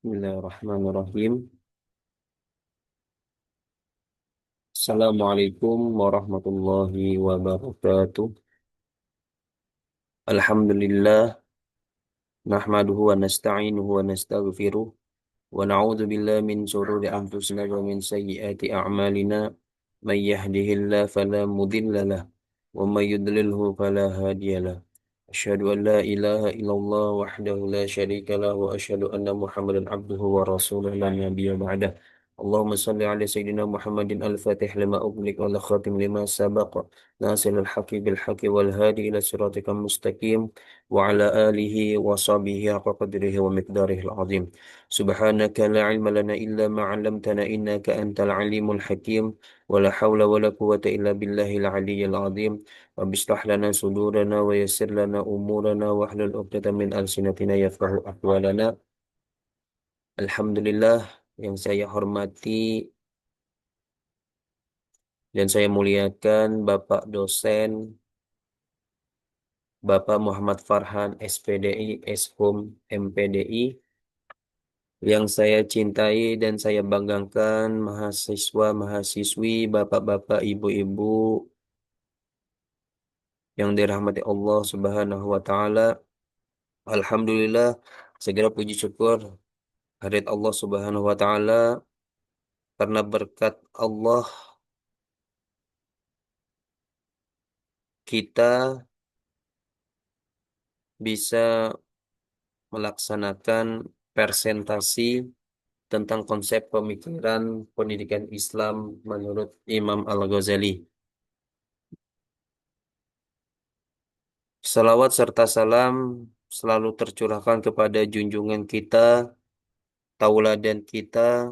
Bismillahirrahmanirrahim. Assalamualaikum warahmatullahi wabarakatuh. Alhamdulillah, nahmaduhu wa nasta'inuhu wa nastaghfiruh wa na'udzu billahi min shururi anfusina wa min sayyiati a'malina. May yahdihillahu fala mudilla lahu wa may yudlilhu fala hadiya lahu. Asyhadu an la ilaha illallah wahdahu la syarika lahu wa asyhadu anna Muhammadan abduhu wa rasuluhu la nabiyya ba'dah. Allahumma salli ala sayyidina Muhammadin al-fatih lima ughliq wal khatim lima sabaq nasilul haqqi bil haqqi wal hadi ila siratikal mustaqim wa ala alihi wa sahbihi haqqa qadrihi wa miqdarihi al-azim. Subhanaka la ilma lana illa ma 'allamtana innaka antal alimul hakim wa la hawla wa la quwwata illa billahil aliyyil azim. Rabbi ishrah lana sudurana wa yassir lana umurana wa hlul 'uqdatam min alsinatina yafqahu aqwalana. Alhamdulillah, yang saya hormati dan saya muliakan Bapak dosen Bapak Muhammad Farhan SPDI, Eshum MPDI, yang saya cintai dan saya banggakan mahasiswa, mahasiswi, bapak-bapak, ibu-ibu yang dirahmati Allah Subhanahu wa taala. Alhamdulillah, segera puji syukur hadirat Allah Subhanahu wa taala karena berkat Allah kita bisa melaksanakan presentasi tentang konsep pemikiran pendidikan Islam menurut Imam Al-Ghazali. Salawat serta salam selalu tercurahkan kepada junjungan kita, tauladan kita,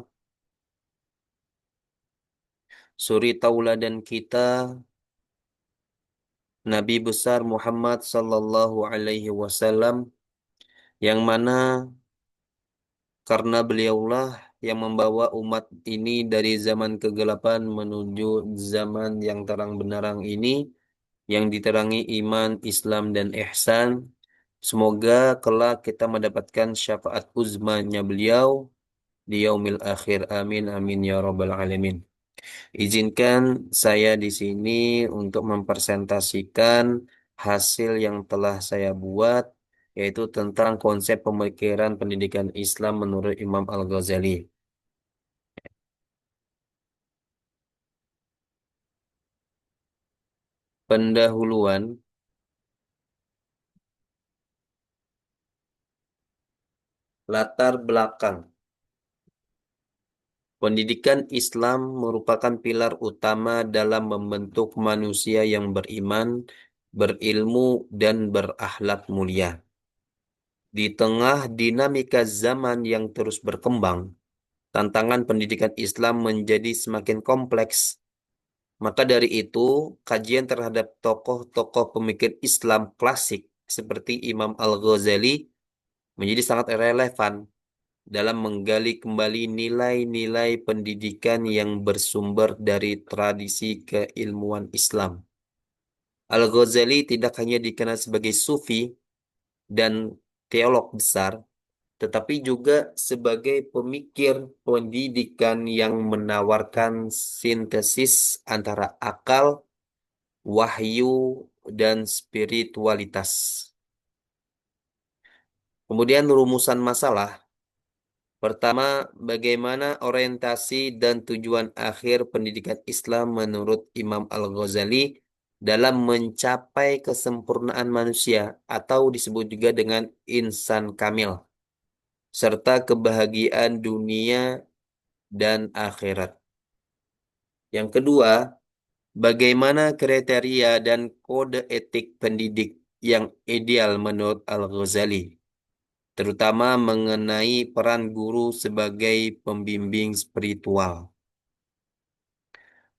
suri tauladan kita, Nabi besar Muhammad sallallahu alaihi wasallam, yang mana karena beliaulah yang membawa umat ini dari zaman kegelapan menuju zaman yang terang benderang ini, yang diterangi iman, Islam, dan ihsan. Semoga kelak kita mendapatkan syafaat uzmanya beliau di yaumil akhir. Amin, amin, ya rabbal alamin. Izinkan saya di sini untuk mempresentasikan hasil yang telah saya buat, yaitu tentang konsep pemikiran pendidikan Islam menurut Imam Al-Ghazali. Pendahuluan, latar belakang. Pendidikan Islam merupakan pilar utama dalam membentuk manusia yang beriman, berilmu, dan berakhlak mulia. Di tengah dinamika zaman yang terus berkembang, tantangan pendidikan Islam menjadi semakin kompleks. Maka dari itu, kajian terhadap tokoh-tokoh pemikir Islam klasik seperti Imam Al-Ghazali menjadi sangat relevan dalam menggali kembali nilai-nilai pendidikan yang bersumber dari tradisi keilmuan Islam. Al-Ghazali tidak hanya dikenal sebagai sufi dan teolog besar, tetapi juga sebagai pemikir pendidikan yang menawarkan sintesis antara akal, wahyu, dan spiritualitas. Kemudian rumusan masalah. Pertama, bagaimana orientasi dan tujuan akhir pendidikan Islam menurut Imam Al-Ghazali dalam mencapai kesempurnaan manusia atau disebut juga dengan insan kamil, serta kebahagiaan dunia dan akhirat. Yang kedua, bagaimana kriteria dan kode etik pendidik yang ideal menurut Al-Ghazali, terutama mengenai peran guru sebagai pembimbing spiritual.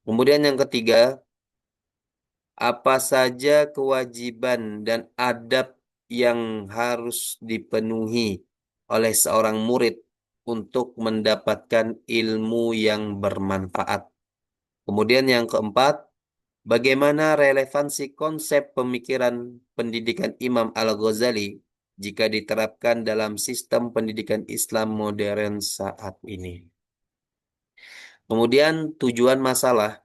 Kemudian yang ketiga, apa saja kewajiban dan adab yang harus dipenuhi oleh seorang murid untuk mendapatkan ilmu yang bermanfaat. Kemudian yang keempat, bagaimana relevansi konsep pemikiran pendidikan Imam Al-Ghazali jika diterapkan dalam sistem pendidikan Islam modern saat ini. Kemudian tujuan masalah.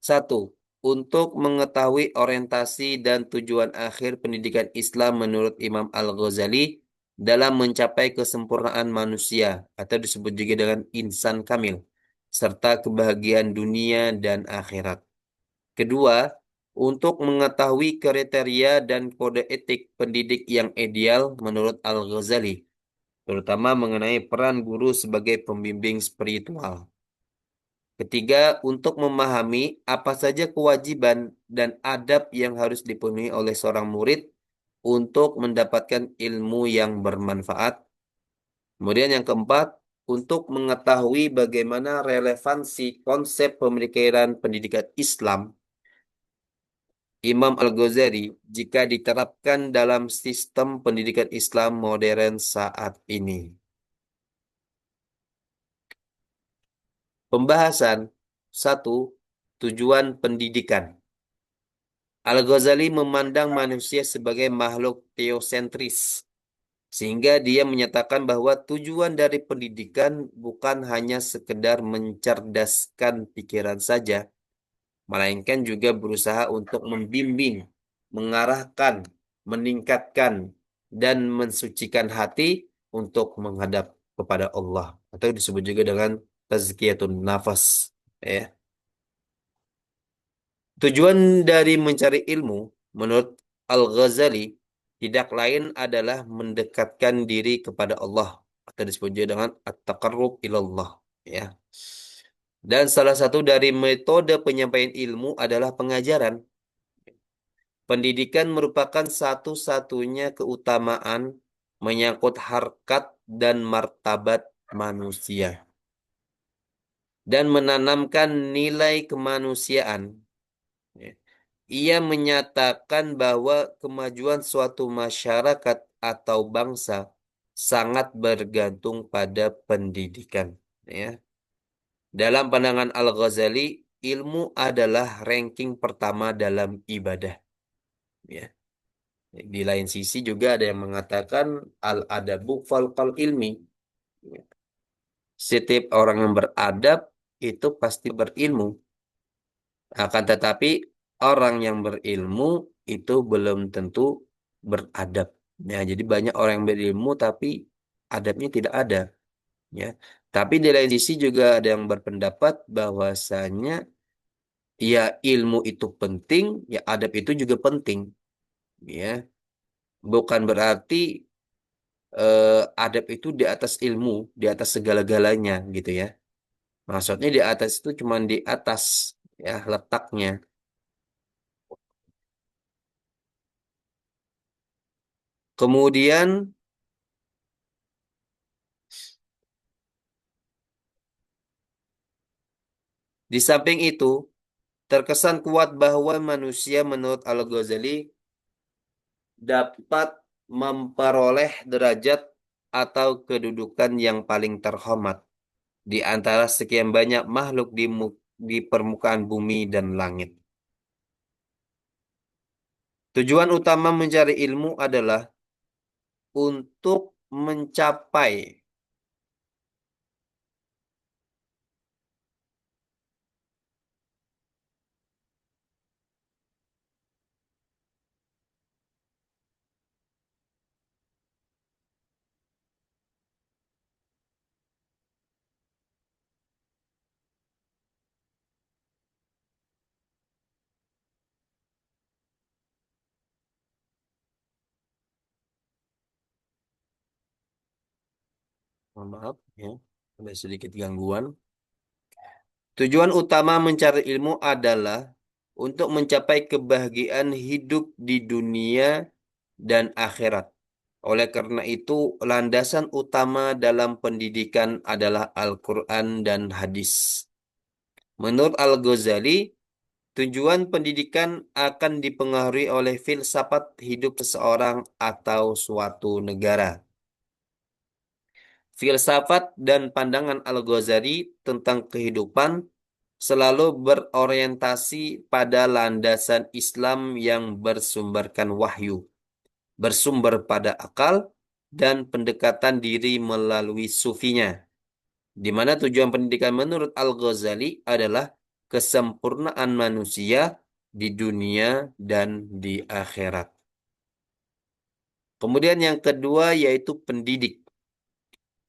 Satu, untuk mengetahui orientasi dan tujuan akhir pendidikan Islam menurut Imam Al-Ghazali dalam mencapai kesempurnaan manusia atau disebut juga dengan insan kamil serta kebahagiaan dunia dan akhirat. Kedua, untuk mengetahui kriteria dan kode etik pendidik yang ideal menurut Al-Ghazali, terutama mengenai peran guru sebagai pembimbing spiritual. Ketiga, untuk memahami apa saja kewajiban dan adab yang harus dipenuhi oleh seorang murid untuk mendapatkan ilmu yang bermanfaat. Kemudian yang keempat, untuk mengetahui bagaimana relevansi konsep pemikiran pendidikan Islam Imam Al-Ghazali jika diterapkan dalam sistem pendidikan Islam modern saat ini. Pembahasan 1. Tujuan pendidikan. Al-Ghazali memandang manusia sebagai makhluk teosentris, sehingga dia menyatakan bahwa tujuan dari pendidikan bukan hanya sekedar mencerdaskan pikiran saja, melainkan juga berusaha untuk membimbing, mengarahkan, meningkatkan, dan mensucikan hati untuk menghadap kepada Allah, atau disebut juga dengan tazkiyatun nafas. Ya. Tujuan dari mencari ilmu, menurut Al-Ghazali, tidak lain adalah mendekatkan diri kepada Allah, atau disebut juga dengan at-taqarrub ilallah. Ya. Dan salah satu dari metode penyampaian ilmu adalah pengajaran. Pendidikan merupakan satu-satunya keutamaan menyangkut harkat dan martabat manusia dan menanamkan nilai kemanusiaan. Ya. Ia menyatakan bahwa kemajuan suatu masyarakat atau bangsa sangat bergantung pada pendidikan. Ya. Dalam pandangan Al-Ghazali, ilmu adalah ranking pertama dalam ibadah. Ya. Di lain sisi juga ada yang mengatakan al-adabu falqal ilmi. Setiap orang yang beradab itu pasti berilmu. Akan tetapi orang yang berilmu itu belum tentu beradab. Ya, jadi banyak orang yang berilmu tapi adabnya tidak ada. Ya, tapi di lain sisi juga ada yang berpendapat bahwasanya ya ilmu itu penting, ya adab itu juga penting. Ya, bukan berarti adab itu di atas ilmu, di atas segala-galanya gitu ya. Maksudnya di atas itu cuma di atas ya letaknya. Kemudian di samping itu terkesan kuat bahwa manusia menurut Al-Ghazali dapat memperoleh derajat atau kedudukan yang paling terhormat di antara sekian banyak makhluk di permukaan bumi dan langit. Tujuan utama mencari ilmu adalah untuk mencapai. Mohon maaf ya, ada sedikit gangguan. Tujuan utama mencari ilmu adalah untuk mencapai kebahagiaan hidup di dunia dan akhirat. Oleh karena itu, landasan utama dalam pendidikan adalah Al-Quran dan hadis. Menurut Al-Ghazali, tujuan pendidikan akan dipengaruhi oleh filsafat hidup seseorang atau suatu negara. Filsafat dan pandangan Al-Ghazali tentang kehidupan selalu berorientasi pada landasan Islam yang bersumberkan wahyu bersumber pada akal, dan pendekatan diri melalui sufinya. Di mana tujuan pendidikan menurut Al-Ghazali adalah kesempurnaan manusia di dunia dan di akhirat. Kemudian yang kedua yaitu pendidik.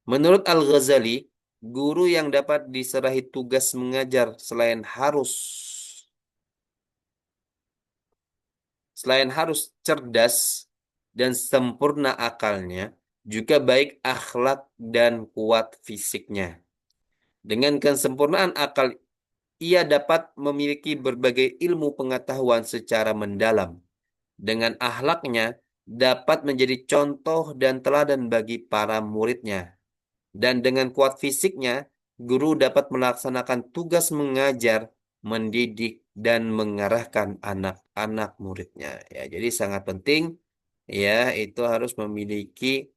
Menurut Al-Ghazali, guru yang dapat diserahi tugas mengajar selain harus cerdas dan sempurna akalnya, juga baik akhlak dan kuat fisiknya. Dengan kesempurnaan akal, ia dapat memiliki berbagai ilmu pengetahuan secara mendalam. Dengan akhlaknya, dapat menjadi contoh dan teladan bagi para muridnya. Dan dengan kuat fisiknya, guru dapat melaksanakan tugas mengajar, mendidik, dan mengarahkan anak-anak muridnya. Ya, jadi sangat penting ya itu harus memiliki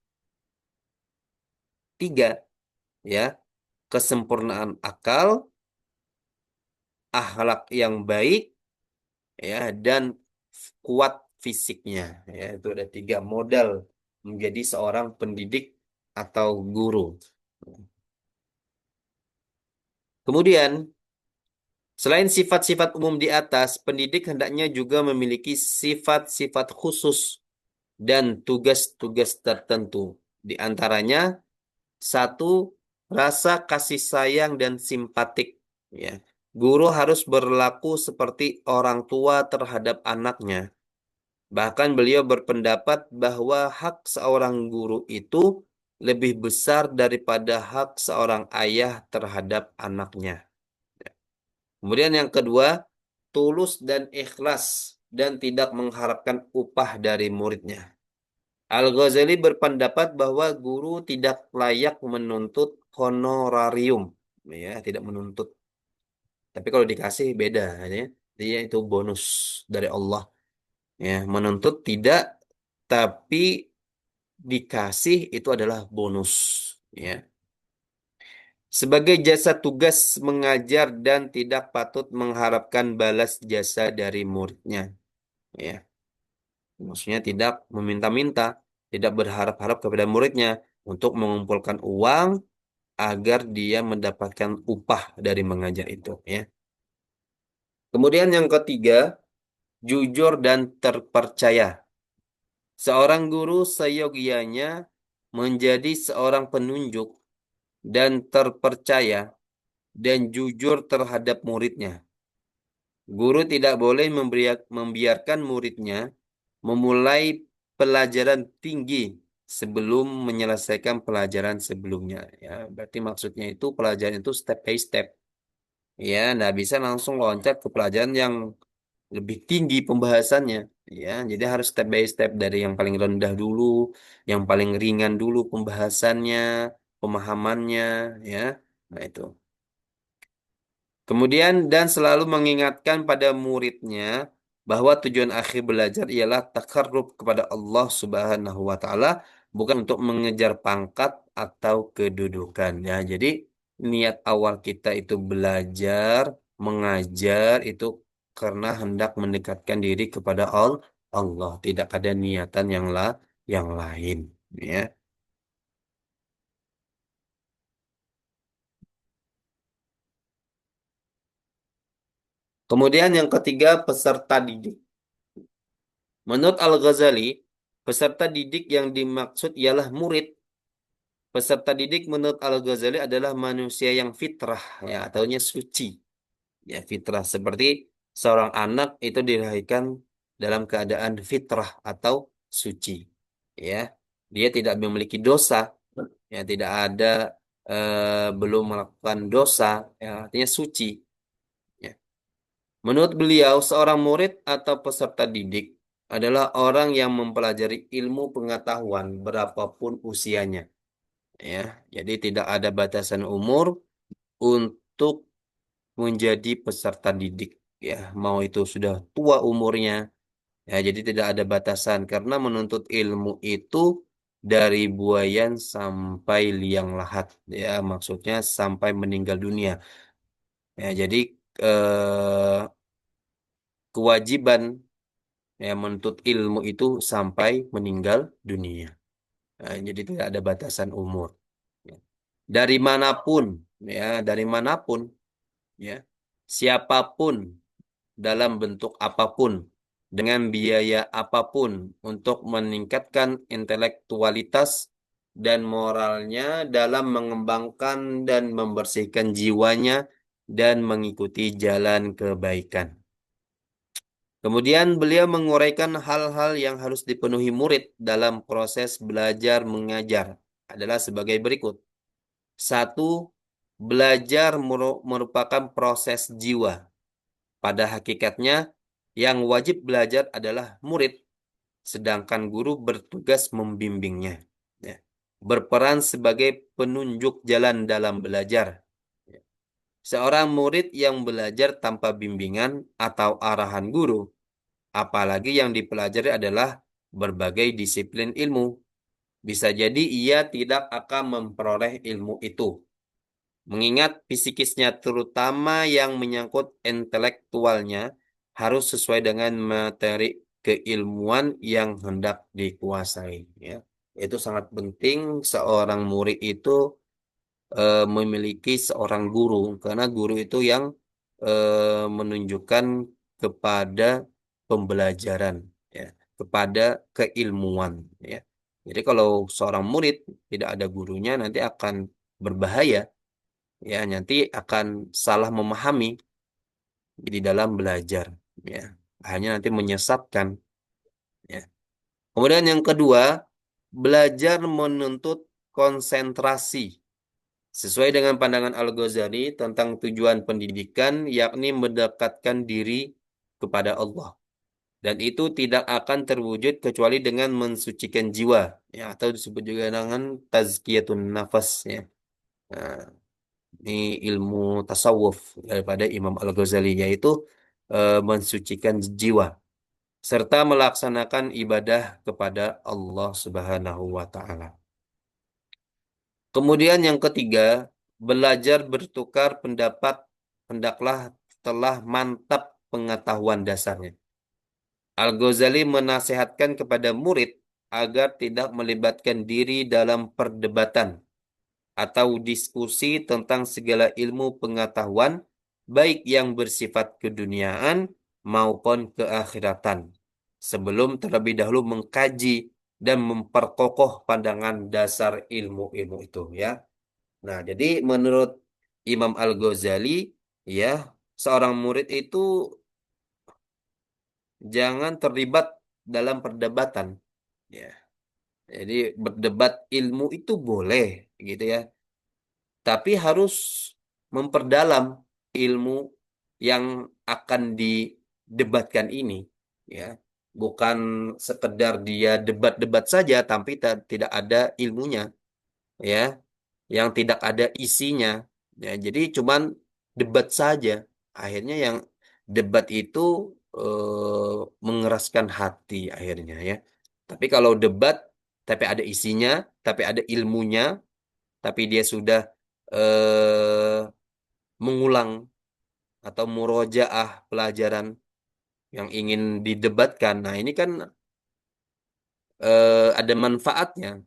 tiga ya, kesempurnaan akal, akhlak yang baik ya, dan kuat fisiknya. Ya, itu ada tiga modal menjadi seorang pendidik atau guru. Kemudian selain sifat-sifat umum di atas, pendidik hendaknya juga memiliki sifat-sifat khusus dan tugas-tugas tertentu. Di antaranya, satu, rasa kasih sayang dan simpatik. Ya. Guru harus berlaku seperti orang tua terhadap anaknya. Bahkan beliau berpendapat bahwa hak seorang guru itu lebih besar daripada hak seorang ayah terhadap anaknya. Kemudian yang kedua, tulus dan ikhlas dan tidak mengharapkan upah dari muridnya. Al-Ghazali berpendapat bahwa guru tidak layak menuntut honorarium, ya, tidak menuntut. Tapi kalau dikasih beda, ya. Dia itu bonus dari Allah. Ya, menuntut tidak, tapi dikasih itu adalah bonus. Ya. Sebagai jasa tugas mengajar dan tidak patut mengharapkan balas jasa dari muridnya. Ya. Maksudnya tidak meminta-minta, tidak berharap-harap kepada muridnya untuk mengumpulkan uang agar dia mendapatkan upah dari mengajar itu. Ya. Kemudian yang ketiga, jujur dan terpercaya. Seorang guru seyogianya menjadi seorang penunjuk dan terpercaya dan jujur terhadap muridnya. Guru tidak boleh membiarkan muridnya memulai pelajaran tinggi sebelum menyelesaikan pelajaran sebelumnya. Ya, berarti maksudnya itu pelajaran itu step by step. Ya, nggak bisa langsung loncat ke pelajaran yang lebih tinggi pembahasannya. Ya, jadi harus step by step dari yang paling rendah dulu, yang paling ringan dulu pembahasannya, pemahamannya, ya. Nah, itu. Kemudian dan selalu mengingatkan pada muridnya bahwa tujuan akhir belajar ialah takarrub kepada Allah Subhanahu wa taala, bukan untuk mengejar pangkat atau kedudukan ya. Jadi niat awal kita itu belajar, mengajar itu karena hendak mendekatkan diri kepada Allah, tidak ada niatan yang lain ya. Kemudian yang ketiga peserta didik. Menurut Al-Ghazali, peserta didik yang dimaksud ialah murid. Peserta didik menurut Al-Ghazali adalah manusia yang fitrah, ya, ataunya suci. Ya, fitrah seperti seorang anak itu dilahirkan dalam keadaan fitrah atau suci. Ya, dia tidak memiliki dosa, ya, tidak ada belum melakukan dosa, ya, artinya suci. Ya. Menurut beliau, seorang murid atau peserta didik adalah orang yang mempelajari ilmu pengetahuan berapapun usianya. Ya, jadi tidak ada batasan umur untuk menjadi peserta didik. Ya, mau itu sudah tua umurnya, ya, jadi tidak ada batasan karena menuntut ilmu itu dari buayan sampai liang lahat. Ya, maksudnya sampai meninggal dunia. Ya, jadi kewajiban ya, menuntut ilmu itu sampai meninggal dunia. Nah, jadi tidak ada batasan umur. Ya. Dari manapun, ya, dari manapun, ya, siapapun dalam bentuk apapun, dengan biaya apapun untuk meningkatkan intelektualitas dan moralnya dalam mengembangkan dan membersihkan jiwanya dan mengikuti jalan kebaikan. Kemudian beliau menguraikan hal-hal yang harus dipenuhi murid dalam proses belajar mengajar adalah sebagai berikut. Satu, belajar merupakan proses jiwa. Pada hakikatnya, yang wajib belajar adalah murid, sedangkan guru bertugas membimbingnya. Ya. Berperan sebagai penunjuk jalan dalam belajar. Ya. Seorang murid yang belajar tanpa bimbingan atau arahan guru, apalagi yang dipelajari adalah berbagai disiplin ilmu, bisa jadi ia tidak akan memperoleh ilmu itu. Mengingat fisikisnya terutama yang menyangkut intelektualnya harus sesuai dengan materi keilmuan yang hendak dikuasai. Ya. Itu sangat penting seorang murid itu memiliki seorang guru karena guru itu yang menunjukkan kepada pembelajaran, ya, kepada keilmuan. Ya. Jadi kalau seorang murid tidak ada gurunya nanti akan berbahaya, ya, nanti akan salah memahami di dalam belajar, ya, hanya nanti menyesatkan, ya. Kemudian yang kedua, belajar menuntut konsentrasi sesuai dengan pandangan Al-Ghazali tentang tujuan pendidikan, yakni mendekatkan diri kepada Allah, dan itu tidak akan terwujud kecuali dengan mensucikan jiwa, ya, atau disebut juga dengan tazkiyatun nafas, ya. Nah, ini ilmu tasawuf daripada Imam Al-Ghazali, yaitu mensucikan jiwa serta melaksanakan ibadah kepada Allah Subhanahu wa taala. Kemudian yang ketiga, belajar bertukar pendapat hendaklah telah mantap pengetahuan dasarnya. Al-Ghazali menasihatkan kepada murid agar tidak melibatkan diri dalam perdebatan atau diskusi tentang segala ilmu pengetahuan, baik yang bersifat keduniaan maupun keakhiratan, sebelum terlebih dahulu mengkaji dan memperkokoh pandangan dasar ilmu-ilmu itu, ya. Nah, jadi menurut Imam Al-Ghazali, ya, seorang murid itu jangan terlibat dalam perdebatan, ya. Jadi berdebat ilmu itu boleh, gitu ya. Tapi harus memperdalam ilmu yang akan didebatkan ini, ya. Bukan sekedar dia debat-debat saja tapi tidak ada ilmunya, ya, yang tidak ada isinya, ya. Jadi cuman debat saja, akhirnya yang debat itu mengeraskan hati akhirnya, ya. Tapi kalau debat tapi ada isinya, tapi ada ilmunya, tapi dia sudah eh, mengulang atau murojaah pelajaran yang ingin didebatkan. Nah, ini kan ada manfaatnya,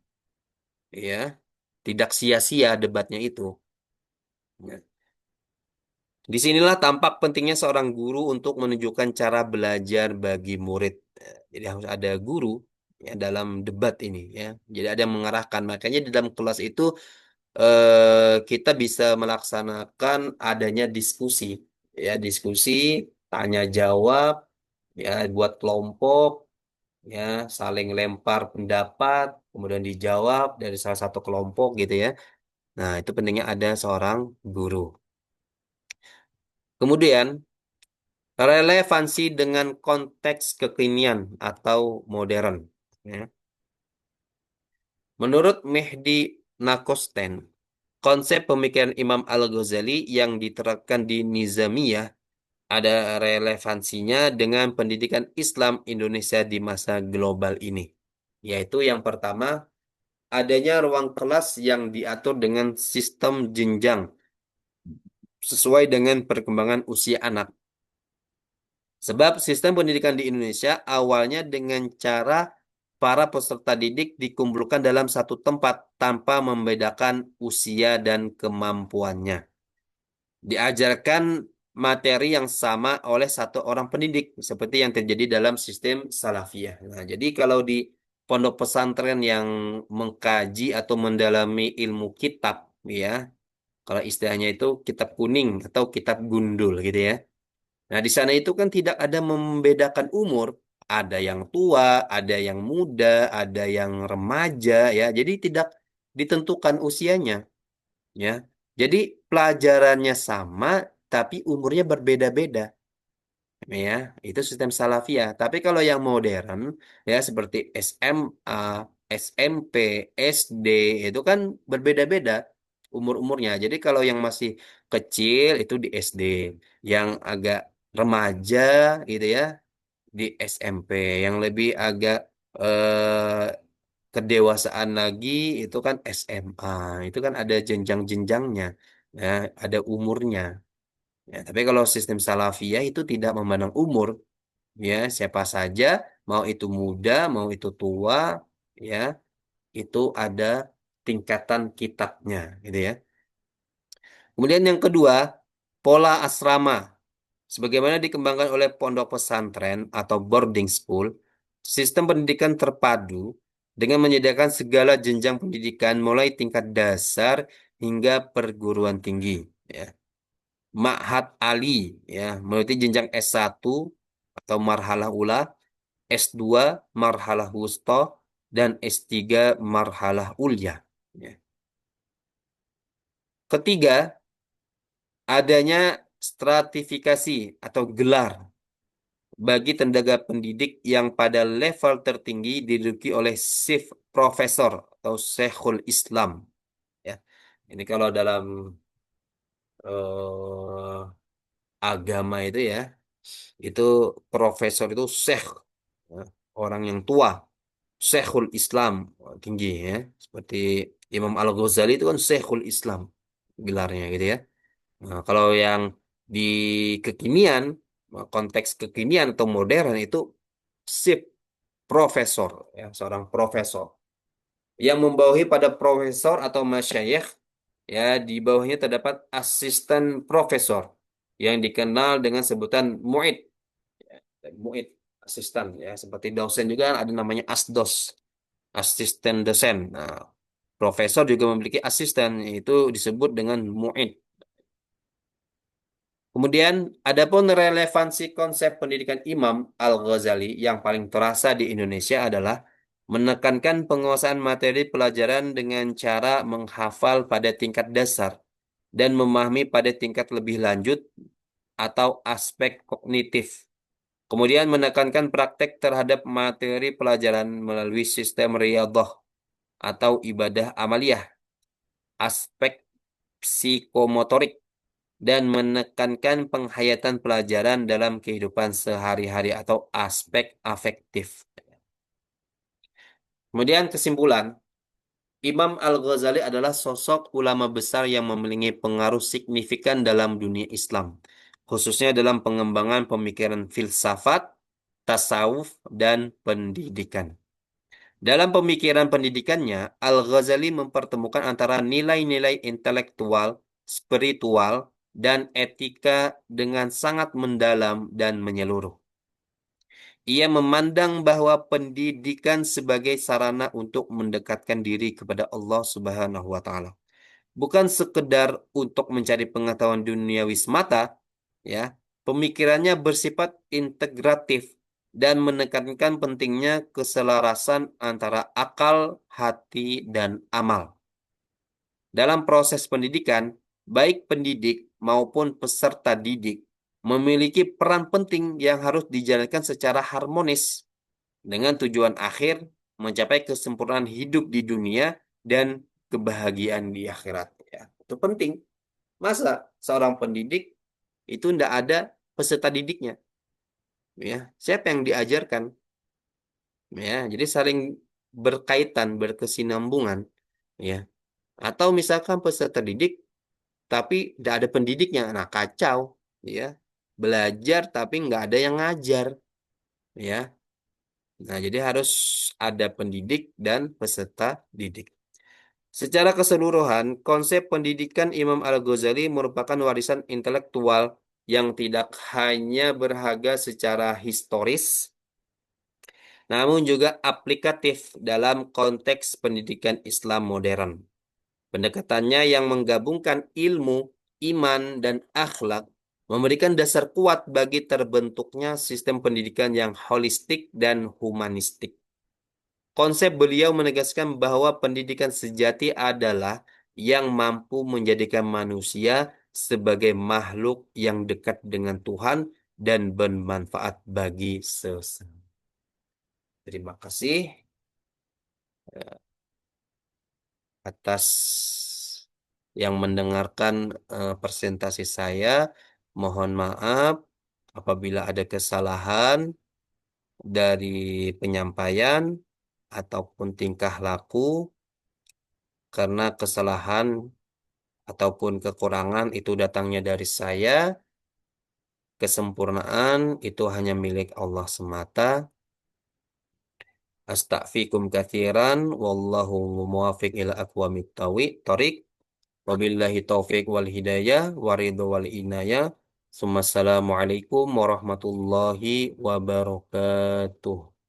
ya. Tidak sia-sia debatnya itu. Ya. Disinilah tampak pentingnya seorang guru untuk menunjukkan cara belajar bagi murid. Jadi harus ada guru, ya, dalam debat ini, ya. Jadi ada yang mengarahkan. Makanya di dalam kelas itu kita bisa melaksanakan adanya diskusi, ya, diskusi, tanya jawab, ya, buat kelompok, ya, saling lempar pendapat, kemudian dijawab dari salah satu kelompok, gitu ya. Nah, itu pentingnya ada seorang guru. Kemudian relevansi dengan konteks kekinian atau modern, ya. Menurut Mehdi Nakosten, konsep pemikiran Imam Al-Ghazali yang diterapkan di Nizamiyah ada relevansinya dengan pendidikan Islam Indonesia di masa global ini. Yaitu yang pertama, adanya ruang kelas yang diatur dengan sistem jenjang sesuai dengan perkembangan usia anak. Sebab sistem pendidikan di Indonesia awalnya dengan cara para peserta didik dikumpulkan dalam satu tempat tanpa membedakan usia dan kemampuannya. Diajarkan materi yang sama oleh satu orang pendidik, seperti yang terjadi dalam sistem salafiyah. Nah, jadi kalau di pondok pesantren yang mengkaji atau mendalami ilmu kitab, ya, kalau istilahnya itu kitab kuning atau kitab gundul gitu ya. Nah, di sana itu kan tidak ada membedakan umur. Ada yang tua, ada yang muda, ada yang remaja, ya. Jadi tidak ditentukan usianya, ya. Jadi pelajarannya sama, tapi umurnya berbeda-beda, ya. Itu sistem salafiyah. Tapi kalau yang modern, ya seperti SMA, SMP, SD, itu kan berbeda-beda umur-umurnya. Jadi kalau yang masih kecil itu di SD, yang agak remaja gitu ya di SMP, yang lebih agak kedewasaan lagi itu kan SMA. Itu kan ada jenjang-jenjangnya, ya, ada umurnya. Ya, tapi kalau sistem salafiyah itu tidak memandang umur, ya, siapa saja, mau itu muda, mau itu tua, ya, itu ada tingkatan kitabnya, gitu ya. Kemudian yang kedua, pola asrama. Sebagaimana dikembangkan oleh pondok pesantren atau boarding school, sistem pendidikan terpadu dengan menyediakan segala jenjang pendidikan mulai tingkat dasar hingga perguruan tinggi. Ya. Ma'had Ali, ya, meliputi jenjang S1 atau marhalah ula, S2 marhalah wusta, dan S3 marhalah ulya. Ya. Ketiga, adanya stratifikasi atau gelar bagi tenaga pendidik yang pada level tertinggi diduduki oleh Chief Profesor atau Syekhul Islam. Ya, ini kalau dalam agama itu ya, itu profesor itu syekh, ya, orang yang tua, Syekhul Islam, tinggi ya. Seperti Imam Al-Ghazali itu kan Syekhul Islam gelarnya gitu ya. Nah, kalau yang di kekinian, konteks kekinian atau modern itu Chief Profesor, ya, seorang profesor yang membawahi pada profesor atau masyayikh, ya, di bawahnya terdapat asisten profesor yang dikenal dengan sebutan muid, ya, muid asisten, ya, seperti dosen juga ada namanya asdos, asisten dosen. Nah, profesor juga memiliki asisten, yaitu disebut dengan muid. Kemudian, adapun relevansi konsep pendidikan Imam Al-Ghazali yang paling terasa di Indonesia adalah menekankan penguasaan materi pelajaran dengan cara menghafal pada tingkat dasar dan memahami pada tingkat lebih lanjut atau aspek kognitif. Kemudian menekankan praktek terhadap materi pelajaran melalui sistem riyadhah atau ibadah amaliyah, aspek psikomotorik, dan menekankan penghayatan pelajaran dalam kehidupan sehari-hari atau aspek afektif. Kemudian kesimpulan, Imam Al-Ghazali adalah sosok ulama besar yang memiliki pengaruh signifikan dalam dunia Islam, khususnya dalam pengembangan pemikiran filsafat, tasawuf, dan pendidikan. Dalam pemikiran pendidikannya, Al-Ghazali mempertemukan antara nilai-nilai intelektual, spiritual, dan etika dengan sangat mendalam dan menyeluruh. Ia memandang bahwa pendidikan sebagai sarana untuk mendekatkan diri kepada Allah Subhanahu wa taala, bukan sekedar untuk mencari pengetahuan duniawi semata, ya. Pemikirannya bersifat integratif dan menekankan pentingnya keselarasan antara akal, hati, dan amal. Dalam proses pendidikan, baik pendidik maupun peserta didik memiliki peran penting yang harus dijalankan secara harmonis dengan tujuan akhir mencapai kesempurnaan hidup di dunia dan kebahagiaan di akhirat. Ya, itu penting. Masa seorang pendidik itu tidak ada peserta didiknya, ya? Siapa yang diajarkan? Ya, jadi saling berkaitan, berkesinambungan, ya. Atau misalkan peserta didik tapi tidak ada pendidiknya, nah kacau, ya. belajar tapi nggak ada yang ngajar, ya. Nah, jadi harus ada pendidik dan peserta didik. Secara keseluruhan, konsep pendidikan Imam Al-Ghazali merupakan warisan intelektual yang tidak hanya berharga secara historis, namun juga aplikatif dalam konteks pendidikan Islam modern. Pendekatannya yang menggabungkan ilmu, iman, dan akhlak memberikan dasar kuat bagi terbentuknya sistem pendidikan yang holistik dan humanistik. Konsep beliau menegaskan bahwa pendidikan sejati adalah yang mampu menjadikan manusia sebagai makhluk yang dekat dengan Tuhan dan bermanfaat bagi sesama. Terima kasih atas yang mendengarkan presentasi saya. Mohon maaf apabila ada kesalahan dari penyampaian ataupun tingkah laku, karena kesalahan ataupun kekurangan itu datangnya dari saya. Kesempurnaan itu hanya milik Allah semata. Astaghfirukum katsiran wallahu muwaffiq ila aqwamit thoriq. Wabillahi taufiq wal hidayah waridho wal inayah. Assalamualaikum warahmatullahi wabarakatuh.